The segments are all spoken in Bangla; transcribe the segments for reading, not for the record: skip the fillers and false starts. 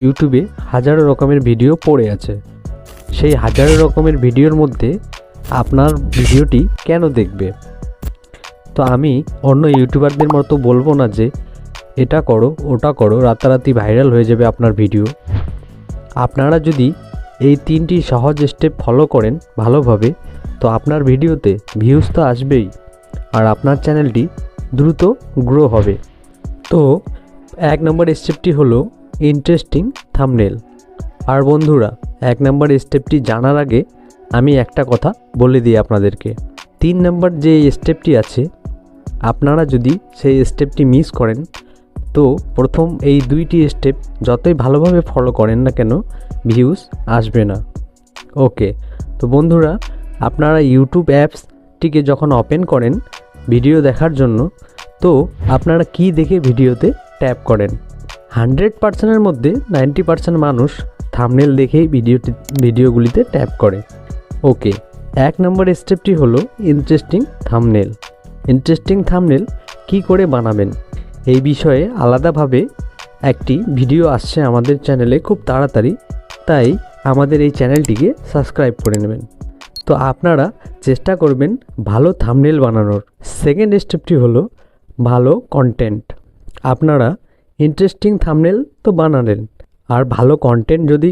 ইউটিউবে হাজারো রকমের ভিডিও পড়ে আছে। সেই হাজারো রকমের ভিডিওর মধ্যে আপনার ভিডিওটি কেন দেখবে? তো আমি অন্য ইউটিউবারদের মতো বলবো না যে এটা করো ওটা করো, রাতারাতি ভাইরাল হয়ে যাবে আপনার ভিডিও। আপনারা যদি এই 3টি সহজ স্টেপ ফলো করেন ভালোভাবে, তো আপনার ভিডিওতে ভিউজ তো আসবেই, আর আপনার চ্যানেলটি দ্রুত গ্রো হবে। তো 1 নম্বর স্টেপটি হলো ইন্টারেস্টিং থাম্বনেল। আর বন্ধুরা, 1 নম্বর স্টেপটি জানার আগে আমি একটা কথা বলে দিই আপনাদেরকে। 3 নম্বর যে স্টেপটি আছে, আপনারা যদি সেই স্টেপটি মিস করেন, তো প্রথম এই 2টি স্টেপ যতই ভালোভাবে ফলো করেন না কেন, ভিউজ আসবে না। ওকে, তো বন্ধুরা, আপনারা ইউটিউব অ্যাপসটিকে যখন ওপেন করেন ভিডিও দেখার জন্য, তো আপনারা কি দেখে ভিডিওতে ট্যাপ করেন? 100%-এর মধ্যে 90% মানুষ থাম্বনেল দেখেই ভিডিওগুলিতে ট্যাপ করে। ওকে, 1 নম্বর স্টেপটি হলো ইন্টারেস্টিং থাম্বনেল। ইন্টারেস্টিং থাম্বনেল কী করে বানাবেন এই বিষয়ে আলাদাভাবে একটি ভিডিও আসছে আমাদের চ্যানেলে খুব তাড়াতাড়ি, তাই আমাদের এই চ্যানেলটিকে সাবস্ক্রাইব করে নেবেন। তো আপনারা চেষ্টা করবেন ভালো থাম্বনেল বানানোর। সেকেন্ড স্টেপটি হলো ভালো কন্টেন্ট। আপনারা ইন্টারেস্টিং থাম্বনেল তো বানালেন, আর ভালো কন্টেন্ট যদি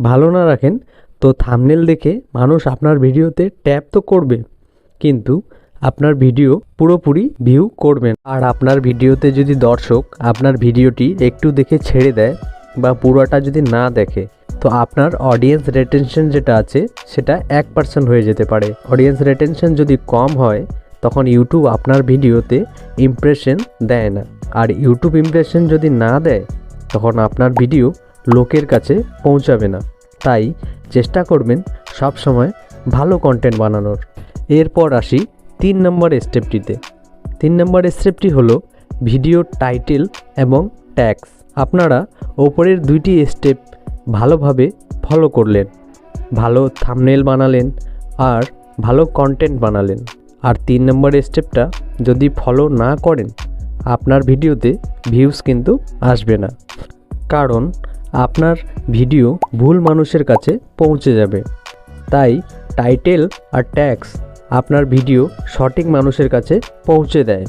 ভালো না রাখেন, তো থাম্বনেল দেখে মানুষ আপনার ভিডিওতে ট্যাপ তো করবে, কিন্তু আপনার ভিডিও পুরোপুরি ভিউ করবেন। আর আপনার ভিডিওতে যদি দর্শক আপনার ভিডিওটি একটু দেখে ছেড়ে দেয় বা পুরোটা যদি না দেখে, তো আপনার অডিয়েন্স রিটেনশন যেটা আছে সেটা 1% হয়ে যেতে পারে। অডিয়েন্স রিটেনশন যদি কম হয়, তখন ইউটিউব আপনার ভিডিওতে ইমপ্রেশন দেয় না। আর ইউটিউব ইমপ্রেশন যদি না দেয়, তখন আপনার ভিডিও লোকের কাছে পৌঁছাবে না। তাই চেষ্টা করবেন সব সময় ভালো কন্টেন্ট বানানোর। এরপর আসি 3 নম্বর স্টেপটিতে। 3 নম্বর স্টেপটি হলো ভিডিও টাইটেল এবং ট্যাগস। আপনারা ওপরের 2টি স্টেপ ভালোভাবে ফলো করলেন, ভালো থাম্বনেল বানালেন আর ভালো কন্টেন্ট বানালেন। আর 3 নম্বর স্টেপটা যদি ফলো না করেন, আপনার ভিডিওতে ভিউজ কিন্তু আসবে না, কারণ আপনার ভিডিও ভুল মানুষের কাছে পৌঁছে যাবে। তাই টাইটেল আর ট্যাগস আপনার ভিডিও সঠিক মানুষের কাছে পৌঁছে দেয়।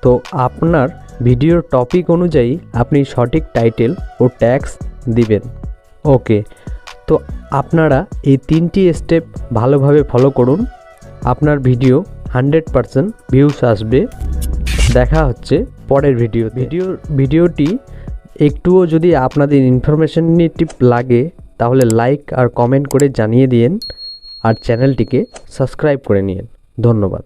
তো আপনার ভিডিওর টপিক অনুযায়ী আপনি সঠিক টাইটেল ও ট্যাগস দিবেন। ওকে, তো আপনারা এই 3টি স্টেপ ভালোভাবে ফলো করুন, আপনার ভিডিও 100% ভিউস আসবে। দেখা হচ্ছে পরের ভিডিওটি একটুও যদি আপনাদের ইনফরমেশনেটিভ লাগে, তাহলে লাইক আর কমেন্ট করে জানিয়ে দিন, আর চ্যানেলটিকে সাবস্ক্রাইব করে নিন। ধন্যবাদ।